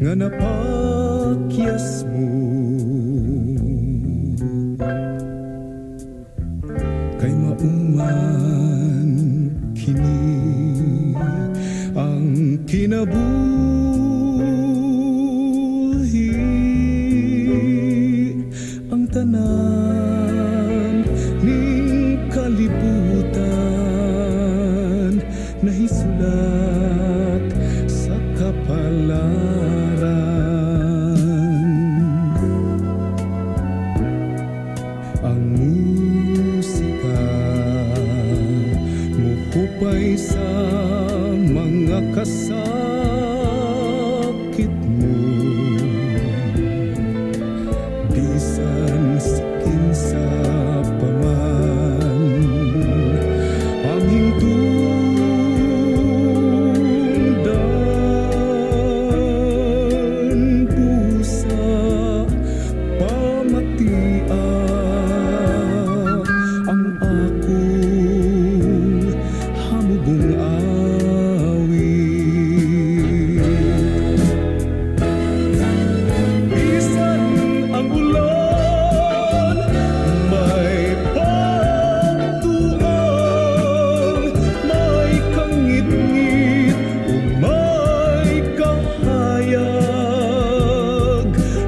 nga napakyas mo, kay mauman kini ang kinabuhi, ang tanan ning kalibutan nahisulat sa kapalaran. Ang musika muhupay sa mga kasakit mo, bisan sa kinsa paman ang hingtungdan pusa pamatia ang akong hamubong bisan ang ulan may pagtuon, may kangit-ngit o may kahayag,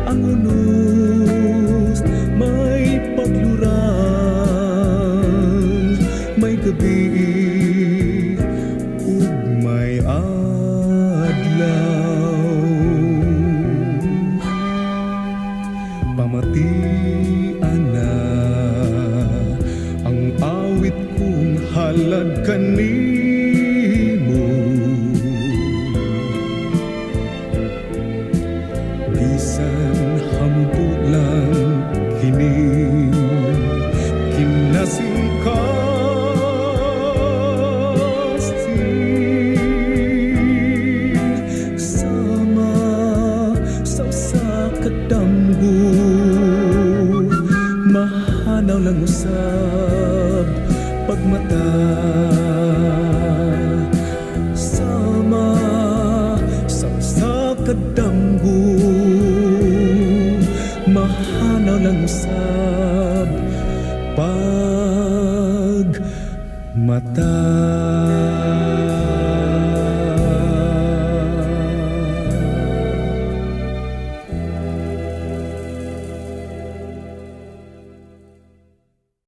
ang unos may paglurang, may gabi ug may adlaw. Pamatian na ang awit kong halad kanimo, bisan hambog lang kini kinasingkasing sama sa usa ka damgo, mahanaw lang usab pagmata, sama sa usa ka damgo, mahanaw lang usab pagmata.